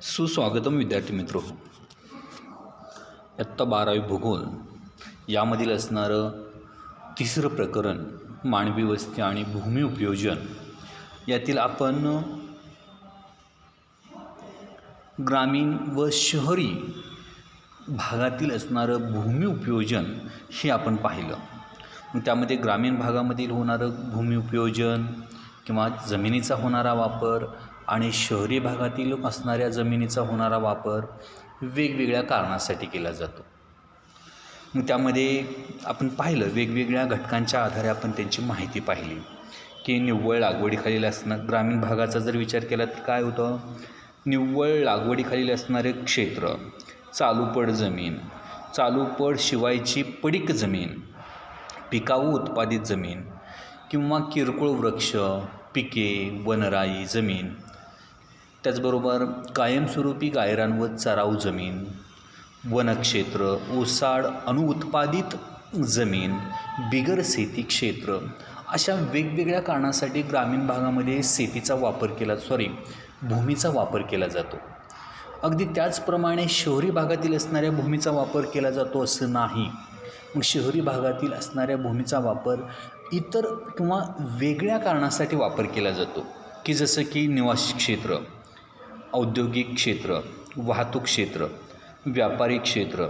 सुस्वागतम विद्यार्थी मित्र हो. इयत्ता 12वी भूगोल यामधील असणारं तिसरं प्रकरण मानवी वस्ती आणि भूमी उपयोजन यातील आपण ग्रामीण व शहरी भागातील असणारं भूमी उपयोजन हे आपण पाहिलं. मग त्यामध्ये ग्रामीण भागामधील होणारं भूमी उपयोजन किंवा जमिनीचा होणारा वापर आणि शहरी भागातील असणाऱ्या जमिनीचा होणारा वापर वेगवेगळ्या कारणासाठी केला जातो. मग त्यामध्ये आपण पाहिलं वेगवेगळ्या घटकांच्या आधारे आपण त्यांची माहिती पाहिली की निव्वळ लागवडीखालील असणं ग्रामीण भागाचा जर विचार केला तर काय होतं, निव्वळ लागवडीखालील असणारे क्षेत्र, चालूपड जमीन, चालूपड शिवायची पडीक जमीन, पिकाऊ उत्पादित जमीन किंवा किरकोळ वृक्ष, पिके, वनराई जमीन, त्याचबरोबर कायमस्वरूपी गायरान व चराऊ जमीन, वनक्षेत्र, ओसाड अनुत्पादित जमीन, बिगर शेती क्षेत्र, अशा वेगवेगळ्या कारणासाठी ग्रामीण भागामध्ये शेतीचा वापर भूमीचा वापर केला जातो. अगदी त्याचप्रमाणे शहरी भागातील असणाऱ्या भूमीचा वापर केला जातो असं नाही. मग शहरी भागातील असणाऱ्या भूमीचा वापर इतर किंवा वेगळ्या कारणासाठी वापर केला जातो की जसं की निवासी क्षेत्र, औद्योगिक क्षेत्र, वाहतूक क्षेत्र, व्यापारी क्षेत्र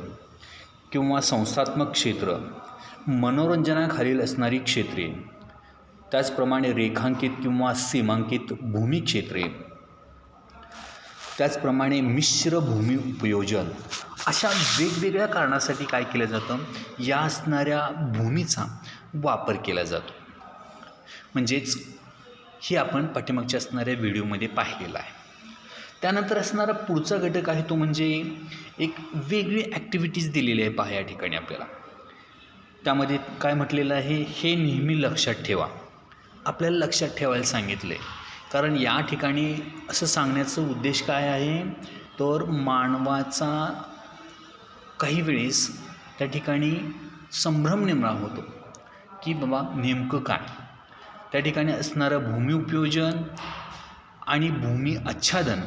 किंवा संस्थात्मक क्षेत्र, मनोरंजनाखालील असणारी क्षेत्रे, त्याचप्रमाणे रेखांकित किंवा सीमांकित भूमी क्षेत्रे, त्याचप्रमाणे मिश्र भूमी उपयोजन, अशा वेगवेगळ्या कारणासाठी काय केलं जातं, या असणाऱ्या भूमीचा वापर केला जातो. म्हणजेच हे आपण पाठीमागच्या असणाऱ्या व्हिडिओमध्ये पाहिलेलं आहे. त्यानंतर असणारा पुढचा घटक आहे तो म्हणजे एक वेगळी ॲक्टिव्हिटीज दिलेली आहे पहा या ठिकाणी आपल्याला. त्यामध्ये काय म्हटलेलं आहे, हे नेहमी लक्षात ठेवा. आपल्याला लक्षात ठेवायला सांगितलं आहे कारण या ठिकाणी असं सांगण्याचा उद्देश काय आहे, तर मानवाचा काही वेळेस त्या ठिकाणी संभ्रम निर्माण होतो की बाबा नेमकं काय. त्या ठिकाणी असणारं भूमी उपयोजन आणि भूमी आच्छादन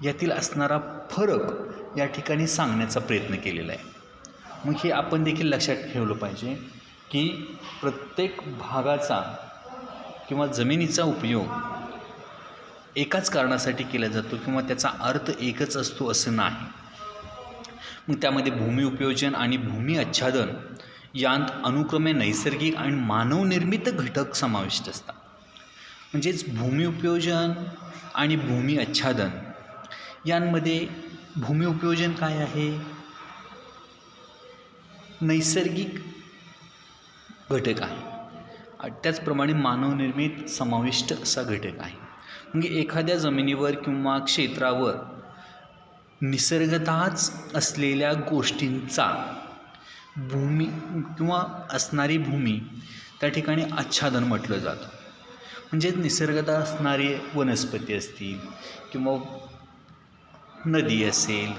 यातील असणारा फरक या ठिकाणी सांगण्याचा प्रयत्न केलेला आहे. मग हे आपण देखील लक्षात ठेवलं पाहिजे की प्रत्येक भागाचा किंवा जमिनीचा उपयोग एकाच कारणासाठी केला जातो किंवा त्याचा अर्थ एकच असतो असं नाही. मग त्यामध्ये भूमी उपयोजन आणि भूमी आच्छादन यांत अनुक्रमे नैसर्गिक आणि मानवनिर्मित घटक समाविष्ट असतात. म्हणजेच भूमी उपयोजन आणि भूमी आच्छादन यांमध्ये भूमी उपयोजन काय आहे, नैसर्गिक घटक आहे, त्याचप्रमाणे मानवनिर्मित समाविष्ट असा घटक आहे. म्हणजे एखाद्या जमिनीवर किंवा क्षेत्रावर निसर्गतःच असलेल्या गोष्टींचा भूमी किंवा असणारी भूमी त्या ठिकाणी आच्छादन म्हटलं जातं. म्हणजे निसर्गतः असणारी वनस्पती असतील किंवा नदी असेल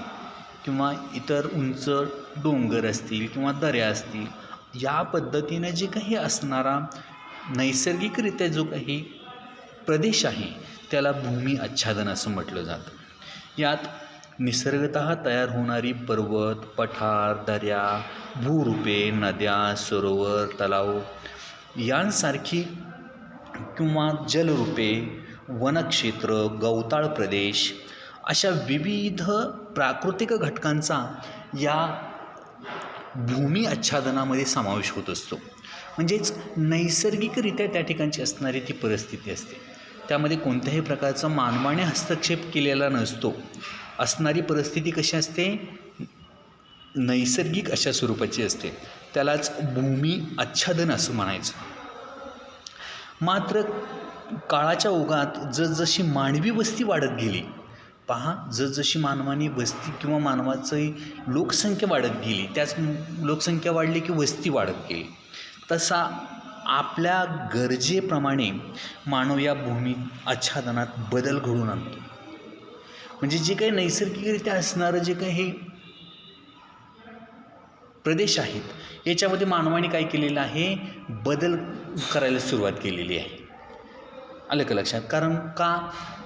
किंवा इतर उंच डोंगर असतील किंवा दऱ्या असतील, या पद्धतीने जे काही असणारा नैसर्गिकरित्या जो काही प्रदेश आहे त्याला भूमी आच्छादन असं म्हटलं जातं. यात निसर्गतः तयार होणारी पर्वत, पठार, दऱ्या, भूरूपे, नद्या, सरोवर, तलाव यांसारखी किंवा जलरूपे, वनक्षेत्र, गवताळ प्रदेश, अशा विविध प्राकृतिक घटकांचा या भूमी आच्छादनामध्ये समावेश होत असतो. म्हणजेच नैसर्गिकरित्या त्या ठिकाणची असणारी ती परिस्थिती असते, त्यामध्ये कोणत्याही प्रकारचा मानवाने हस्तक्षेप केलेला नसतो. असणारी परिस्थिती कशी असते, नैसर्गिक अशा स्वरूपाची असते, त्यालाच भूमी आच्छादन असं म्हणायचं. मात्र काळाच्या ओघात जसजशी मानवी वस्ती वाढत गेली, पहा जसजशी मानवानी वस्ती किंवा मानवाची लोकसंख्या वाढत गेली, त्याच लोकसंख्या वाढली की वस्ती वाढत गेली, तसा आपल्या गरजेप्रमाणे मानव या भूमी आच्छादनात बदल घडवून आणतो. म्हणजे जे काही नैसर्गिकरित्या असणारं जे काही प्रदेश आहेत याच्यामध्ये मानवाने काय केलेलं आहे, बदल करायला सुरुवात केलेली आहे. आलं का लक्षात? कारण का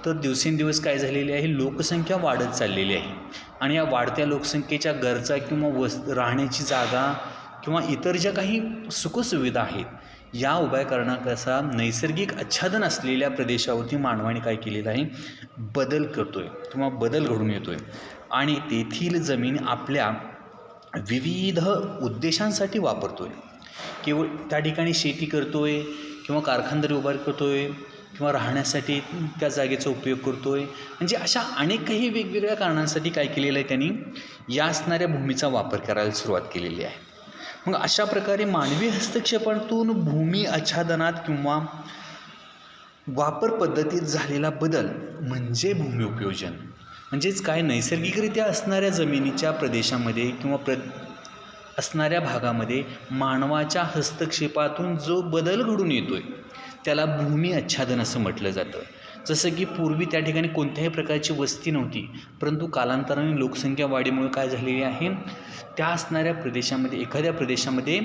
तर दिवसेंदिवस काय झालेली आहे, लोकसंख्या वाढत चाललेली आहे आणि या वाढत्या लोकसंख्येच्या गरजा किंवा राहण्याची जागा किंवा इतर ज्या काही सुखसुविधा आहेत या उभ्या करण्याकरता नैसर्गिक आच्छादन असलेल्या प्रदेशावरती मानवाने काय केलेलं आहे, बदल करतो आहे किंवा बदल घडून येतो आहे आणि तेथील जमीन आपल्या विविध उद्देशांसाठी वापरतो आहे. केवळ त्या ठिकाणी शेती करतो आहे किंवा कारखानदारी उभार करतो आहे किंवा राहण्यासाठी त्या जागेचा उपयोग करतो आहे, म्हणजे अशा अनेक काही वेगवेगळ्या कारणांसाठी काय केलेलं आहे त्यांनी या असणाऱ्या भूमीचा वापर करायला सुरुवात केलेली आहे. मग अशा प्रकारे मानवी हस्तक्षेपातून भूमी आच्छादनात किंवा वापर पद्धतीत झालेला बदल म्हणजे भूमी उपयोजन. म्हणजेच काय, नैसर्गिकरित्या असणाऱ्या जमिनीच्या प्रदेशामध्ये किंवा असणाऱ्या भागामध्ये मानवाच्या हस्तक्षेपातून जो बदल घडून येतो आहे त्याला भूमी आच्छादन असं म्हटलं जातं. जसं की पूर्वी त्या ठिकाणी कोणत्याही प्रकारची वस्ती नव्हती, परंतु कालांतराने लोकसंख्या वाढीमुळे काय झालेली आहे, त्या असणाऱ्या प्रदेशामध्ये एखाद्या प्रदेशामध्ये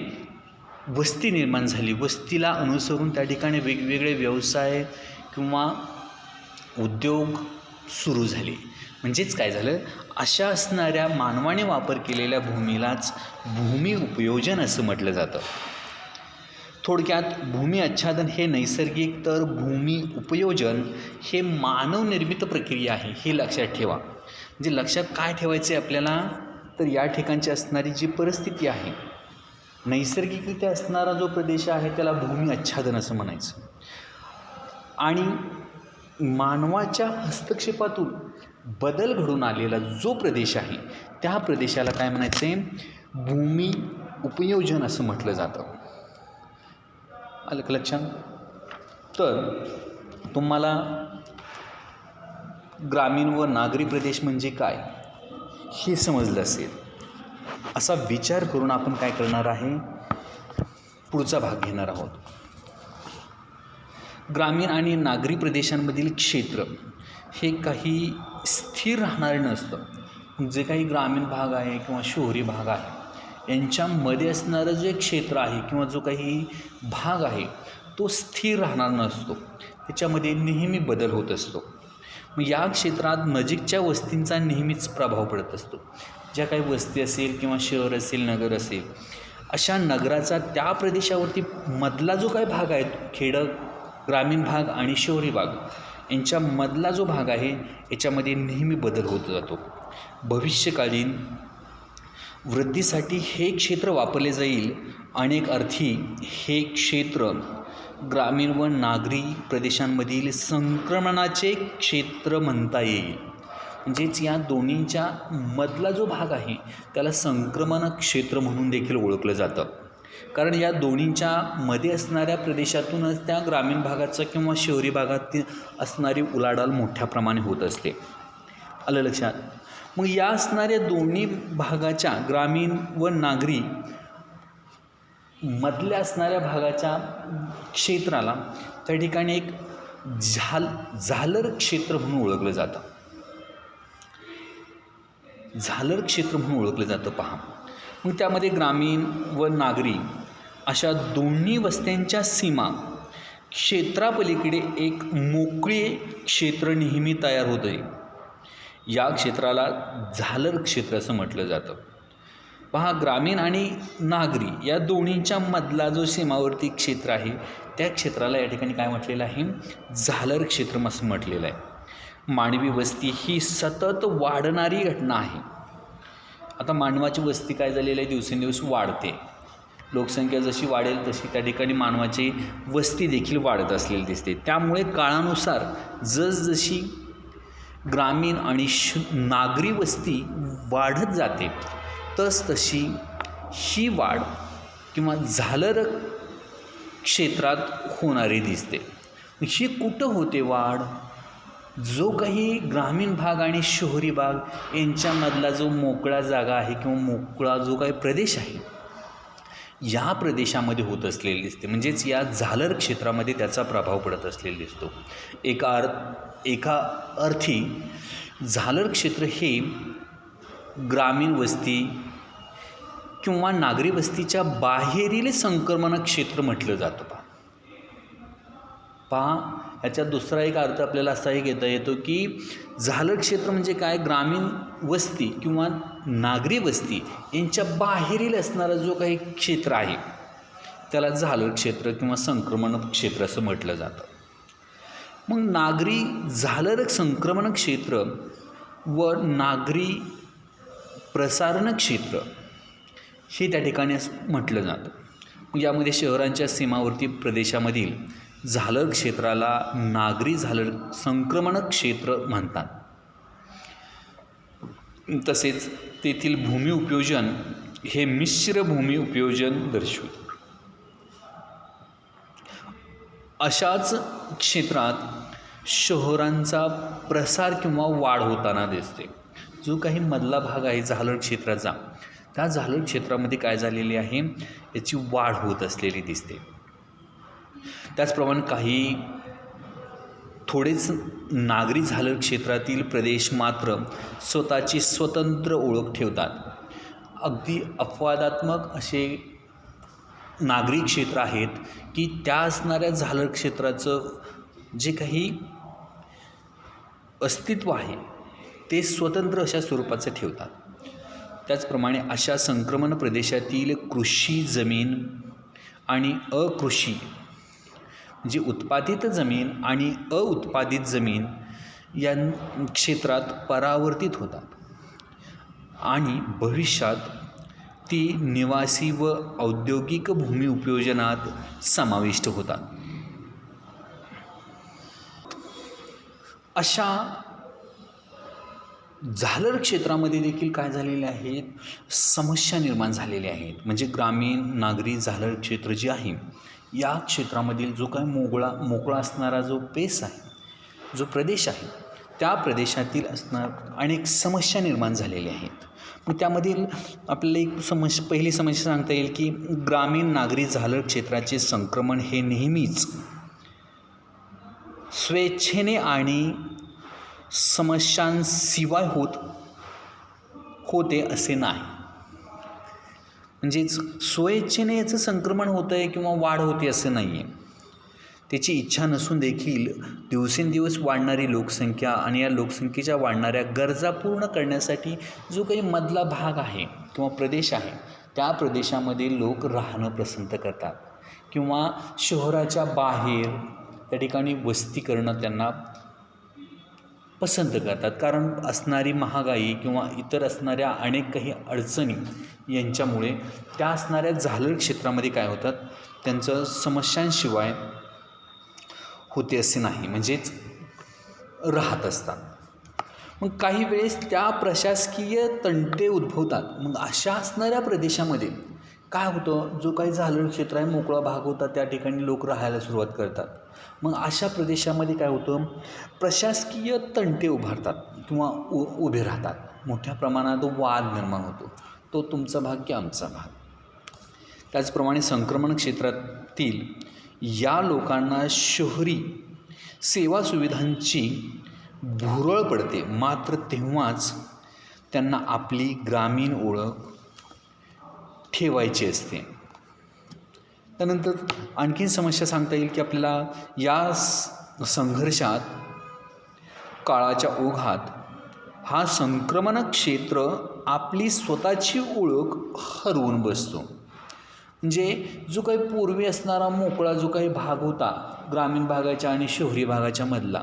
वस्ती निर्माण झाली. वस्तीला अनुसरून त्या ठिकाणी वेगवेगळे व्यवसाय किंवा उद्योग सुरू झाले. म्हणजेच काय झालं, अशा असणाऱ्या मानवाने वापर केलेल्या भूमीलाच भूमी उपयोजन असं म्हटलं जातं. थोडक्यात भूमी आच्छादन हे नैसर्गिक तर भूमी उपयोजन हे मानवनिर्मित प्रक्रिया आहे, हे लक्षात ठेवा. म्हणजे लक्षात काय ठेवायचं आहे आपल्याला, तर या ठिकाणची असणारी जी परिस्थिती आहे, नैसर्गिकरित्या असणारा जो प्रदेश आहे त्याला भूमी आच्छादन असं म्हणायचं आणि मानवाच्या हस्तक्षेपातून बदल घडून आलेला जो प्रदेश आहे त्या प्रदेशाला काय म्हणायचं आहे, भूमी उपयोजन असं म्हटलं जातं. आलं का लक्षात? तर तुम्हाला ग्रामीण व नागरी प्रदेश म्हणजे काय हे समजलं असेल. असा विचार करून आपण काय करणार आहे, पुढचा भाग घेणार आहोत. ग्रामीण आणि नागरी प्रदेशांमधील क्षेत्र हे काही स्थिर राहणारे नसतं. जे काही ग्रामीण भाग आहे किंवा शहरी भाग आहे यांच्यामध्ये असणारं जे क्षेत्र आहे किंवा जो काही भाग आहे तो स्थिर राहणार नसतो, त्याच्यामध्ये नेहमी बदल होत असतो. मग या क्षेत्रात नजीकच्या वस्तींचा नेहमीच प्रभाव पडत असतो. ज्या काही वस्ती असेल किंवा शहर असेल, नगर असेल, अशा नगराचा त्या प्रदेशावरती मधला जो काही भाग आहे, खेडं, ग्रामीण भाग आणि शहरी भाग यांच्यामधला जो भाग आहे याच्यामध्ये नेहमी बदल होत जातो. भविष्यकालीन वृद्धीसाठी हे क्षेत्र वापरले जाईल. अनेक अर्थी हे क्षेत्र ग्रामीण व नागरी प्रदेशांमधील संक्रमणाचे क्षेत्र म्हणता येईल. म्हणजेच या दोन्हींच्या मधला जो भाग आहे त्याला संक्रमण क्षेत्र म्हणून देखील ओळखलं जातं. कारण या दोन्हींच्या मध्ये असणाऱ्या प्रदेशातूनच त्या ग्रामीण भागाचं किंवा शहरी भागात असणारी उलाढाल मोठ्या प्रमाणे होत असते. आलं लक्षात? मग या असणाऱ्या दोन्ही भागाच्या ग्रामीण व नागरी मधल्या असणाऱ्या भागाच्या क्षेत्राला त्या ठिकाणी एक झालर क्षेत्र म्हणून ओळखलं जातं. झालर क्षेत्र म्हणून ओळखलं जातं. पहा, मग त्यामध्ये ग्रामीण व नागरी अशा दोन्ही वस्त्यांच्या सीमा क्षेत्रापलीकडे एक मोकळे क्षेत्र नेहमी तयार होते. या क्षेत्राला झालर क्षेत्र असं म्हटलं जातं. पहा, ग्रामीण आणि नागरी या दोन्हींच्या मधला जो सीमावर्ती क्षेत्र आहे त्या क्षेत्राला या ठिकाणी काय म्हटलेलं आहे, झालर क्षेत्र असं म्हटलेलं आहे. मानवी वस्ती ही सतत वाढणारी घटना आहे. आता मानवाची वस्ती काय झालेली आहे, दिवसेंदिवस वाढते. लोकसंख्या जशी वाढेल तशी त्या ठिकाणी मानवाची वस्ती देखील वाढत असलेली दिसते. त्यामुळे काळानुसार जसजशी ग्रामीण आणि नागरी वस्ती वाढत जाते तसतशी ही वाढ किंवा झालर क्षेत्रात होणारी दिसते. ही कुठं होते वाढ, जो काही ग्रामीण भाग आणि शहरी भाग यांच्यामधला जो मोकळा जागा आहे किंवा मोकळा जो काही प्रदेश आहे या प्रदेशामध्ये होत असलेली दिसते. म्हणजेच या झालर क्षेत्रामध्ये त्याचा प्रभाव पडत असलेला दिसतो. एका अर्थी झालर क्षेत्र हे ग्रामीण वस्ती किंवा नागरी वस्तीच्या बाहेरील संक्रमण क्षेत्र म्हटलं जातं. पहा, याचा दुसरा एक अर्थ आपल्याला असाही घेता येतो की झालर क्षेत्र म्हणजे काय, ग्रामीण वस्ती किंवा नागरी वस्ती यांच्या बाहेरील असणारा जो काही क्षेत्र आहे त्याला झालर क्षेत्र किंवा संक्रमण क्षेत्र असं म्हटलं जातं. मग नागरी झालर संक्रमण क्षेत्र व नागरी प्रसारण क्षेत्र हे त्या ठिकाणी असं म्हटलं जातं. यामध्ये शहरांच्या सीमावर्ती प्रदेशामधील झालर क्षेत्राला नागरी झालर संक्रमण क्षेत्र म्हणतात. तसेच तेथील भूमी उपयोजन हे मिश्र भूमी उपयोजन दर्शवते. अशाच क्षेत्रात शहरांचा प्रसार किंवा वाढ होताना दिसते. जो काही मधला भाग आहे झालर क्षेत्राचा, त्या झालर क्षेत्रामध्ये काय झालेली आहे, याची वाढ होत असलेली दिसते. त्याचप्रमाणे काही थोडेच नागरी झालर क्षेत्रातील प्रदेश मात्र स्वतःची स्वतंत्र ओळख ठेवतात. अगदी अपवादात्मक असे नागरी क्षेत्र आहेत की त्या असणाऱ्या झालर क्षेत्राचं जे काही अस्तित्व आहे ते स्वतंत्र अशा स्वरूपाचं ठेवतात. त्याचप्रमाणे अशा संक्रमण प्रदेशातील कृषी जमीन आणि अकृषी म्हणजे उत्पादित जमीन आणि अउत्पादित जमीन या क्षेत्रात परावर्तित होतात आणि भविष्यात ती निवासी व औद्योगिक भूमी उपयोजनात समाविष्ट होतात. अशा झालर क्षेत्रामध्ये देखील काय झालेले आहेत, समस्या निर्माण झालेल्या आहेत. म्हणजे ग्रामीण नागरी झालर क्षेत्र जे आहे या क्षेत्रामधील जो काही मोकळा असणारा जो पेस आहे, जो प्रदेश आहे, त्या प्रदेशातील असणार अनेक समस्या निर्माण झालेल्या आहेत. मग त्यामधील आपल्याला एक पहिली समस्या सांगता येईल की ग्रामीण नागरी झालर क्षेत्राचे संक्रमण हे नेहमीच स्वेच्छेने आणि समस्यांशिवाय होते असे नाही. म्हणजेच स्वेच्छेने याचं संक्रमण होतं आहे किंवा वाढ होते असं नाही आहे. त्याची इच्छा नसून देखील दिवसेंदिवस वाढणारी लोकसंख्या आणि या लोकसंख्येच्या वाढणाऱ्या गरजा पूर्ण करण्यासाठी जो काही मधला भाग आहे किंवा प्रदेश आहे त्या प्रदेशामध्ये लोक राहणं पसंत करतात किंवा शहराच्या बाहेर त्या ठिकाणी वस्ती करणं त्यांना पसंत करतात. कारण असणारी महागाई किंवा इतर असणाऱ्या अनेक काही अडचणी यांच्यामुळे त्या असणाऱ्या झालर क्षेत्रामध्ये काय होतात, त्यांचं समस्यांशिवाय होते असे नाही, म्हणजेच राहत असतात. मग काही वेळेस त्या प्रशासकीय तंटे उद्भवतात. मग अशा असणाऱ्या प्रदेशामध्ये काय होतं, जो काही झालर क्षेत्र आहे मोकळा भाग होता त्या ठिकाणी लोक राहायला सुरुवात करतात. मग अशा प्रदेशामध्ये काय होतं, प्रशासकीय तंटे उभारतात किंवा उभे राहतात. मोठ्या प्रमाणात वाद निर्माण होतो, तो तुमचा भाग की आमचा भाग. त्याचप्रमाणे संक्रमण क्षेत्रातील या लोकांना शहरी सेवा सुविधांची भुरळ पडते. मात्र तेव्हाच त्यांना आपली ग्रामीण ओळख ठेवायची असते. त्यानंतर आणखीन समस्या सांगता येईल की आपल्याला या संघर्षात काळाच्या ओघात हा संक्रमण क्षेत्र आपली स्वतःची ओळख हरवून बसतो. म्हणजे जो काही पूर्वी असणारा मोकळा जो काही भाग होता ग्रामीण भागाच्या आणि शहरी भागाच्या मधला,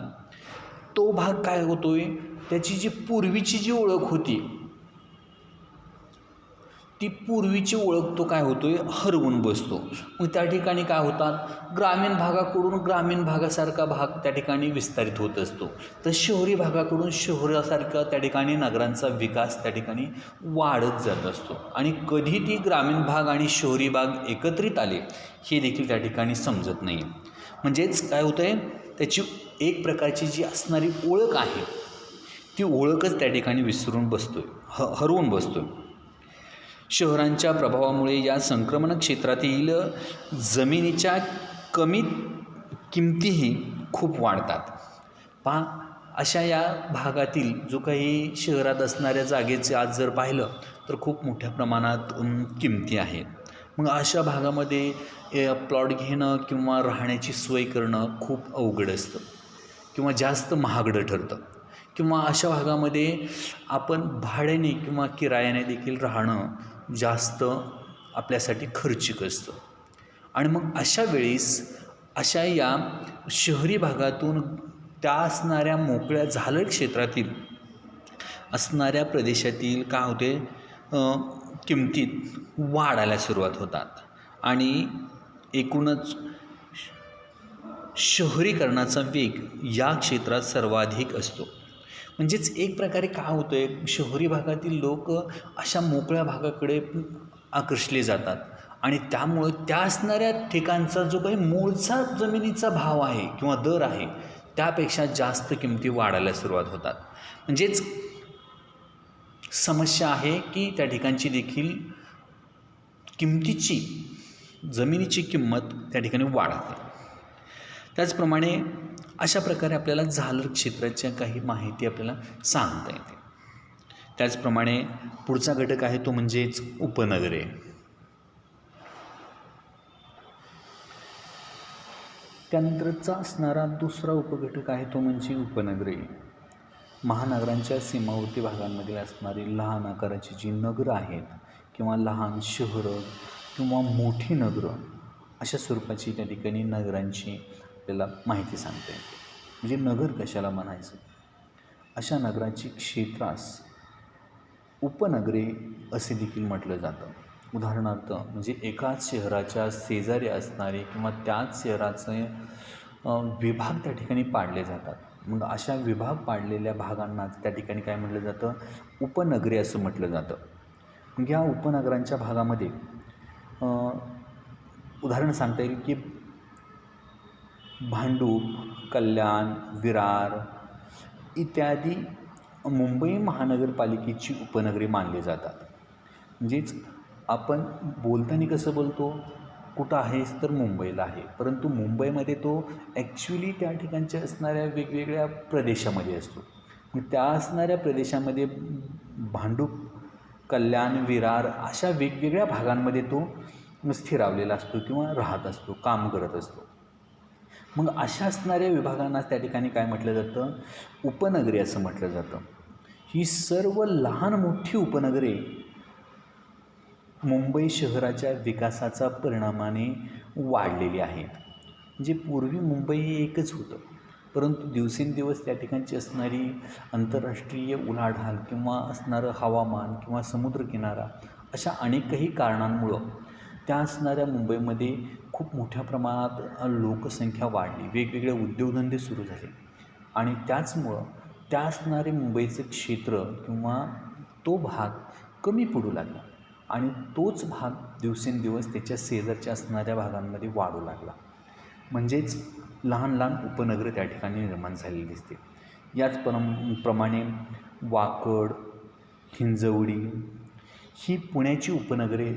तो भाग काय होतोय, त्याची जी पूर्वीची जी ओळख होती ती पूर्वीची ओळख तो काय होतोय, हरवून बसतो. मग त्या ठिकाणी काय होतात, ग्रामीण भागाकडून ग्रामीण भागासारखा भाग त्या ठिकाणी विस्तारित होत असतो, तर शहरी भागाकडून शहरासारखा त्या ठिकाणी नगरांचा विकास त्या ठिकाणी वाढत जात असतो. आणि कधी ती ग्रामीण भाग आणि शहरी भाग एकत्रित आले हे देखील त्या ठिकाणी समजत नाही. म्हणजेच काय होतं आहे, त्याची एक प्रकारची जी असणारी ओळख आहे ती ओळखच त्या ठिकाणी विसरून बसतोय, हरवून बसतोय. शहरांच्या प्रभावामुळे या संक्रमण क्षेत्रातील जमिनीच्या कमी किमतीही खूप वाढतात. अशा या भागातील जो काही शहरात असणाऱ्या जागेचे आज जर पाहिलं तर खूप मोठ्या प्रमाणात किमती आहेत. मग अशा भागामध्ये प्लॉट घेणं किंवा राहण्याची सोय करणं खूप अवघड असतं किंवा जास्त महागडं ठरतं किंवा अशा भागामध्ये आपण भाड्याने किंवा किरायाने देखील राहणं जास्त आपल्यासाठी खर्चिक असतं. आणि मग अशा वेळेस अशा या शहरी भागातून त्या असणाऱ्या मोकळ्या झालर क्षेत्रातील असणाऱ्या प्रदेशातील काय होते, किमतीत वाढायला सुरुवात होतात आणि एकूणच शहरीकरणाचा वेग या क्षेत्रात सर्वाधिक असतो. म्हणजेच एक प्रकारे काय होतं आहे, शहरी भागातील लोक अशा मोकळ्या भागाकडे आकर्षले जातात आणि त्यामुळं त्या असणाऱ्या ठिकाणचा जो काही मूळचा जमिनीचा भाव आहे किंवा दर आहे त्यापेक्षा जास्त किमती वाढायला सुरुवात होतात. म्हणजेच समस्या आहे की त्या ठिकाणची देखील किमतीची जमिनीची किंमत त्या ठिकाणी वाढते. त्याचप्रमाणे अशा प्रकारे आपल्याला झालर क्षेत्राच्या काही माहिती आपल्याला सांगता येते. त्याचप्रमाणे पुढचा घटक आहे तो म्हणजेच उपनगरे. त्यानंतरचा असणारा दुसरा उपघटक आहे तो म्हणजे उपनगरे. महानगरांच्या सीमावर्ती भागांमध्ये असणारी लहान आकाराची जी नगरं आहेत किंवा लहान शहरं किंवा मोठी नगरं अशा स्वरूपाची त्या ठिकाणी नगरांची आपल्याला माहिती सांगता येते. म्हणजे नगर कशाला म्हणायचं, अशा नगराची क्षेत्रास उपनगरे असे देखील म्हटलं जातं. उदाहरणार्थ म्हणजे एकाच शहराच्या शेजारी असणारे किंवा त्याच शहराचे विभाग त्या ठिकाणी पाडले जातात. मग अशा विभाग पाडलेल्या भागांना त्या ठिकाणी काय म्हटलं जातं, उपनगरे असं म्हटलं जातं. मग या उपनगरांच्या भागामध्ये उदाहरण सांगता येईल की भांडूप, कल्याण, विरार इत्यादी मुंबई महानगरपालिकेची उपनगरे मानली जातात. म्हणजेच आपण बोलताना कसं बोलतो, कुठं आहेस तर मुंबईला आहे, परंतु मुंबईमध्ये तो ॲक्च्युली त्या ठिकाणच्या असणाऱ्या वेगवेगळ्या प्रदेशामध्ये असतो. मग त्या असणाऱ्या प्रदेशामध्ये भांडूप, कल्याण, विरार अशा वेगवेगळ्या भागांमध्ये तो स्थिरावलेला असतो किंवा राहत असतो, काम करत असतो. मग अशा असणाऱ्या विभागांना त्या ठिकाणी काय म्हटलं जातं, उपनगरे असं म्हटलं जातं. ही सर्व लहान मोठी उपनगरे मुंबई शहराच्या विकासाचा परिणामाने वाढलेली आहेत. म्हणजे पूर्वी मुंबई हे एकच होतं, परंतु दिवसेंदिवस त्या ठिकाणची असणारी आंतरराष्ट्रीय उलाढाल किंवा असणारं हवामान किंवा समुद्रकिनारा अशा अनेक काही कारणांमुळं त्या असणाऱ्या मुंबईमध्ये खूप मोठ्या प्रमाणात लोकसंख्या वाढली, वेगवेगळे उद्योगधंदे सुरू झाले आणि त्याचमुळं त्या असणारे मुंबईचं क्षेत्र किंवा तो भाग कमी पडू लागला आणि तोच भाग दिवसेंदिवस त्याच्या शेजारच्या असणाऱ्या भागांमध्ये वाढू लागला. म्हणजेच लहान लहान उपनगरं त्या ठिकाणी निर्माण झालेली दिसते. याच प्रमाणे वाकड, हिंजवडी ही पुण्याची उपनगरे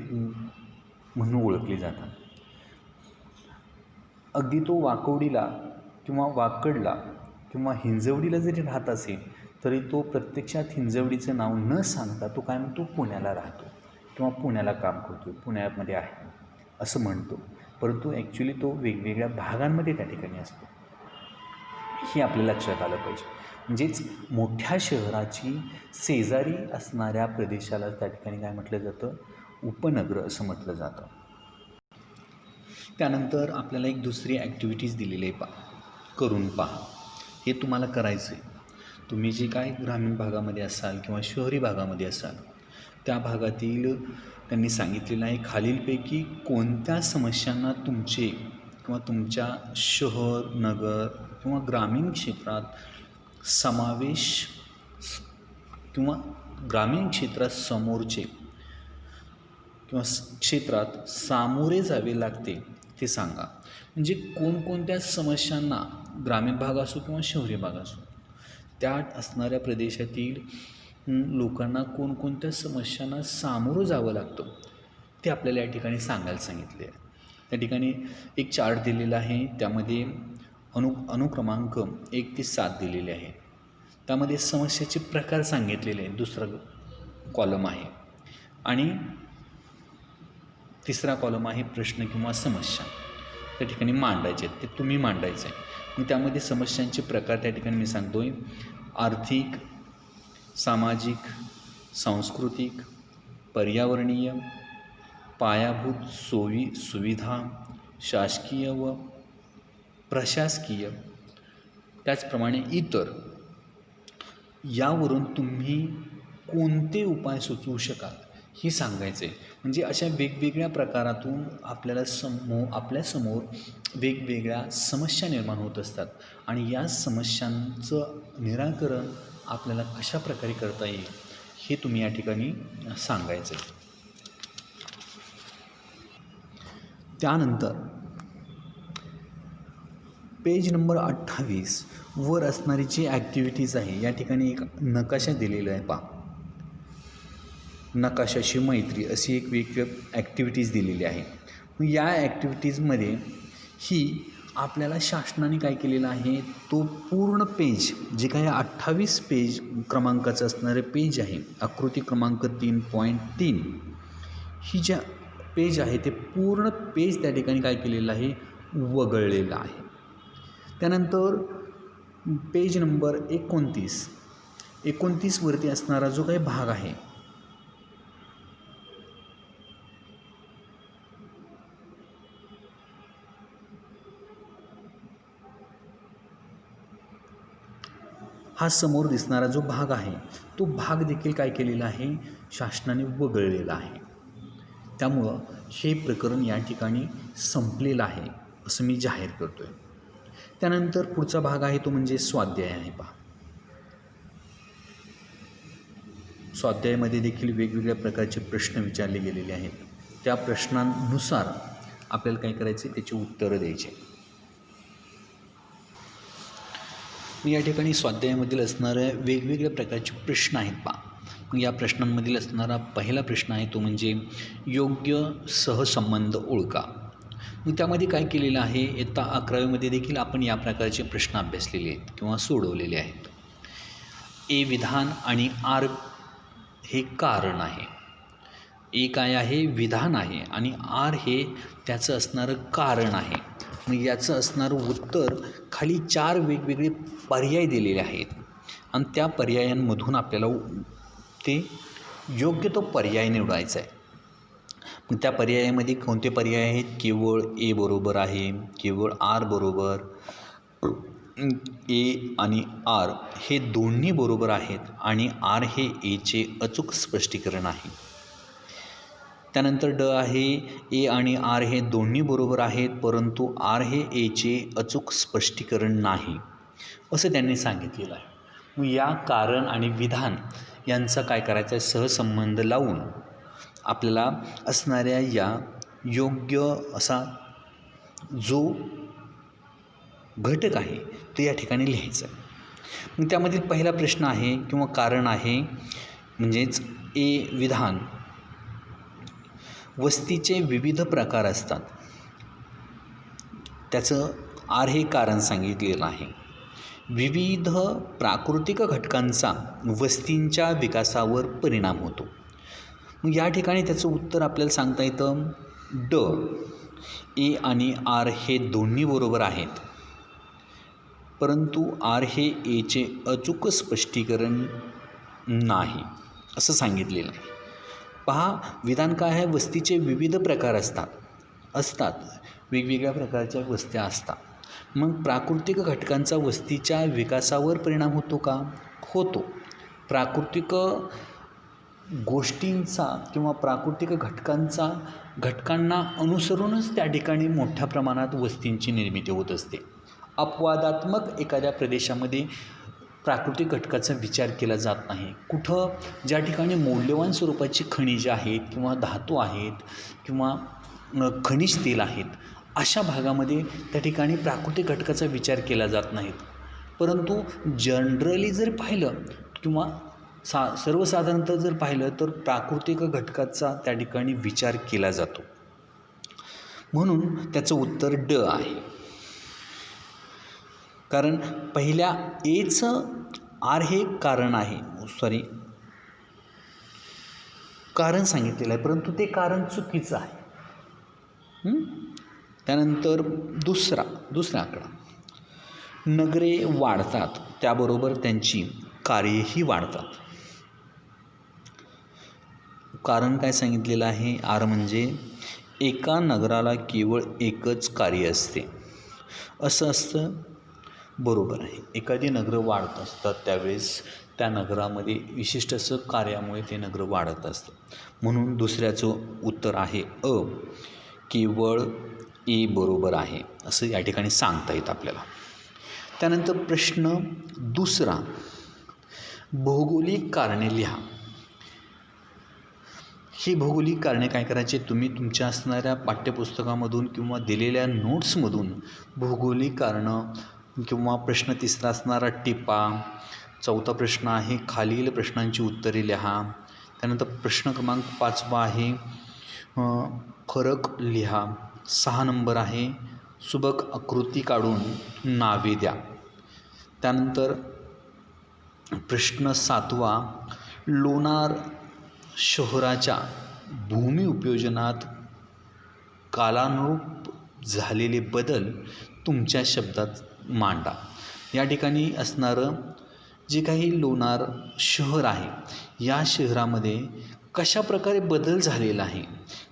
म्हणून ओळखली जातात. अगदी तो वाकवडीला किंवा वाकडला किंवा हिंजवडीला जरी राहत असेल तरी तो प्रत्यक्षात हिंजवडीचं नाव न सांगता तो काय म्हणतो, पुण्याला राहतो किंवा पुण्याला काम करतो, पुण्यामध्ये आहे असं म्हणतो, परंतु ॲक्च्युली तो वेगवेगळ्या भागांमध्ये त्या ठिकाणी असतो. हे आपल्या लक्षात आलं पाहिजे. म्हणजेच मोठ्या शहराची शेजारी असणाऱ्या प्रदेशाला त्या ठिकाणी काय म्हटलं जातं, उपनगर असं म्हटलं जातं. त्यानंतर आपल्याला एक दुसरी ॲक्टिव्हिटीज दिलेली आहे, करून पहा. हे तुम्हाला करायचं आहे. तुम्ही जे काय ग्रामीण भागामध्ये असाल किंवा शहरी भागामध्ये असाल त्या भागातील त्यांनी सांगितलेलं आहे खालीलपैकी कोणत्या समस्यांना तुमचे किंवा तुमच्या शहर, नगर किंवा ग्रामीण क्षेत्रात समावेश किंवा ग्रामीण क्षेत्रात समोरचे किंवा क्षेत्रात सामोरे जावे लागते ते सांगा. म्हणजे कोणकोणत्या समस्यांना ग्रामीण भाग असो किंवा शहरी भाग असो त्या असणाऱ्या प्रदेशातील लोकांना कोणकोणत्या समस्यांना सामोरं जावं लागतं ते आपल्याला या ठिकाणी सांगायला सांगितले आहे. त्या ठिकाणी एक चार्ट दिलेला आहे, त्यामध्ये अनुक्रमांक 1 ते 7 दिलेले आहे. त्यामध्ये समस्येचे प्रकार सांगितलेले आहे, दुसरा कॉलम आहे आणि तिसरा कॉलम आहे प्रश्न किंवा समस्या त्या ठिकाणी मांडायचे आहेत, ते तुम्ही मांडायचं आहे. मग त्यामध्ये समस्यांचे प्रकार त्या ठिकाणी मी सांगतो आहे. आर्थिक, सामाजिक, सांस्कृतिक, पर्यावरणीय, पायाभूत सोयी सुविधा, शासकीय व प्रशासकीय, त्याचप्रमाणे इतर, यावरून तुम्ही कोणते उपाय सुचवू शकाल हे सांगायचं आहे. म्हणजे अशा वेगवेगळ्या प्रकारातून आपल्यासमोर वेगवेगळ्या समस्या निर्माण होत असतात आणि या समस्यांचं निराकरण आपल्याला कशा प्रकारे करता येईल हे तुम्ही या ठिकाणी सांगायचं आहे. त्यानंतर पेज नंबर 28 वर असणारी जी ॲक्टिव्हिटीज आहे या ठिकाणी एक नकाशा दिलेला आहे. पहा, नकाशाशी मैत्री अशी एक वेगळी ॲक्टिव्हिटीज दिलेली आहे. मग या ॲक्टिव्हिटीजमध्ये ही आपल्याला शासनाने काय केलेलं आहे, तो पूर्ण पेज जे काही 28 पेज क्रमांकाचं असणारं पेज आहे, आकृती क्रमांक 3.3 ही ज्या पेज आहे ते पूर्ण पेज त्या ठिकाणी काय केलेलं आहे, वगळलेलं आहे. त्यानंतर पेज नंबर 29 वरती असणारा जो काही भाग आहे हा समोर दिसणारा जो भाग आहे तो भाग देखील काय केलेला आहे, शासनाने वगळलेला आहे. त्यामुळं हे प्रकरण या ठिकाणी संपलेलं आहे असं मी जाहीर करतो आहे. त्यानंतर पुढचा भाग आहे तो म्हणजे स्वाध्याय आहे. पहा, स्वाध्यायामध्ये देखील वेगवेगळ्या प्रकारचे प्रश्न विचारले गेलेले आहेत. त्या प्रश्नांनुसार आपल्याला काय करायचे, त्याची उत्तरं द्यायचे. मी या ठिकाणी स्वाध्यायामधील असणाऱ्या वेगवेगळ्या प्रकारचे प्रश्न आहेत. पहा, मग या प्रश्नांमधील असणारा पहिला प्रश्न आहे तो म्हणजे योग्य सहसंबंध ओळखा. मग त्यामध्ये काय केलेलं आहे, इयत्ता 11वीमध्ये देखील आपण या प्रकारचे प्रश्न अभ्यासलेले आहेत किंवा सोडवलेले आहेत. ए विधान आणि आर हे कारण आहे. ए काय आहे, विधान आहे आणि आर हे त्याचं असणारं कारण आहे. मग याचं असणारं उत्तर खाली 4 वेगवेगळे पर्याय दिलेले आहेत आणि त्या पर्यायांमधून आपल्याला ते योग्य तो पर्याय निवडायचा आहे. मग त्या पर्यायामध्ये कोणते पर्याय आहेत, केवळ ए बरोबर आहे, केवळ आर बरोबर, ए आणि आर हे दोन्ही बरोबर आहेत आणि आर हे एचे अचूक स्पष्टीकरण आहे. त्यानंतर ड आहे, ए आणि आर हे दोन्ही बरोबर आहेत परंतु आर हे एचे अचूक स्पष्टीकरण नाही असं त्यांनी सांगितलेलं आहे. मग या कारण आणि विधान यांचा काय करायचं आहे, सहसंबंध लावून आपल्याला असणाऱ्या या योग्य असा जो घटक आहे तो या ठिकाणी लिहायचा आहे. मग त्यामधील पहिला प्रश्न आहे किंवा कारण आहे म्हणजेच ए विधान. वस्तीचे विविध प्रकार असतात, त्याचं आर हे कारण सांगितलेलं आहे. विविध प्राकृतिक घटकांचा वस्तींच्या विकासावर परिणाम होतो. मग या ठिकाणी त्याचं उत्तर आपल्याला सांगता येतं ड, ए आणि आर हे दोन्ही बरोबर आहेत परंतु आर हे एचे अचूक स्पष्टीकरण नाही असं सांगितलेलं आहे. पहा, विधान काय आहे, वस्तीचे विविध प्रकार असतात वेगवेगळ्या प्रकारच्या वस्त्या असतात. मग प्राकृतिक घटकांचा वस्तीच्या विकासावर परिणाम होतो का, होतो. प्राकृतिक गोष्टींचा किंवा प्राकृतिक घटकांना अनुसरूनच त्या ठिकाणी मोठ्या प्रमाणात वस्तींची निर्मिती होत असते. अपवादात्मक एखाद्या प्रदेशामध्ये प्राकृतिक घटकाचा विचार केला जात नाही. कुठं ज्या ठिकाणी मौल्यवान स्वरूपाची खनिजे आहेत किंवा धातू आहेत किंवा खनिज तेल आहेत अशा भागामध्ये त्या ठिकाणी प्राकृतिक घटकाचा विचार केला जात नाहीत. परंतु जनरली जर पाहिलं किंवा सर्वसाधारणतः जर पाहिलं तर प्राकृतिक घटकाचा त्या ठिकाणी विचार केला जातो. म्हणून त्याचं उत्तर ड आहे. कारण पहिल्या एचं आर हे कारण आहे, कारण सांगितलेलं आहे परंतु ते कारण चुकीचं आहे. त्यानंतर दुसरा आकडा, नगरे वाढतात त्याबरोबर त्यांची कार्येही वाढतात. कारण काय सांगितलेलं आहे? आर म्हणजे एका नगराला केवळ एकच कार्य असते. असं असतं? बरोबर आहे. एखादी नगरं वाढत असतात त्यावेळेस त्या नगरामध्ये विशिष्ट असं कार्यामुळे ते नगरं वाढत असतं. म्हणून दुसऱ्याचं उत्तर आहे अ, केवळ ए बरोबर आहे असं या ठिकाणी सांगता येतं आपल्याला. त्यानंतर प्रश्न दुसरा, भौगोलिक कारणे लिहा. ही भौगोलिक कारणे काय करायचे? तुम्ही तुमच्या असणाऱ्या पाठ्यपुस्तकामधून किंवा दिलेल्या नोट्समधून भौगोलिक कारणं किंवा प्रश्न तिसरा असणारा टिपा, चौथा प्रश्न आहे खालील प्रश्नांची उत्तरे लिहा. त्यानंतर प्रश्न क्रमांक 5 आहे फरक लिहा. 6 नंबर आहे सुबक आकृती काढून नावे द्या. त्यानंतर प्रश्न 7 लोणार शहराच्या भूमी उपयोजनात कालानुरूप झालेले बदल तुमच्या शब्दात मांडा. या ठिकाणी असणारं जे काही लोणार शहर आहे या शहरामध्ये कशा प्रकारे बदल झालेला आहे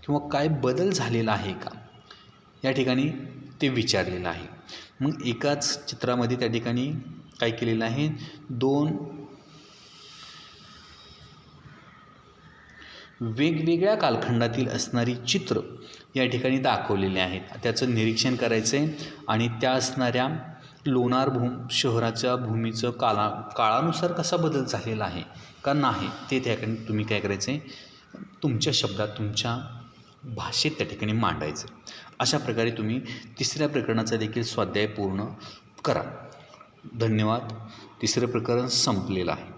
किंवा काय बदल झालेला आहे का या ठिकाणी ते विचारलेलं आहे. मग एकाच चित्रामध्ये त्या ठिकाणी काय केलेलं आहे? 2 वेगवेगळ्या कालखंडातील असणारी चित्र या ठिकाणी दाखवलेली आहेत. त्याचं निरीक्षण करायचं आहे आणि त्या असणाऱ्या लोणार शहराच्या भूमीचं काळानुसार कसा बदल झालेला आहे का नाही ते त्या ठिकाणी तुम्ही काय करायचं आहे? तुमच्या शब्दात तुमच्या भाषेत त्या ठिकाणी मांडायचं. अशा प्रकारे तुम्ही तिसऱ्या प्रकरणाचा देखील स्वाध्याय पूर्ण करा. धन्यवाद. तिसरं प्रकरण संपलेलं आहे.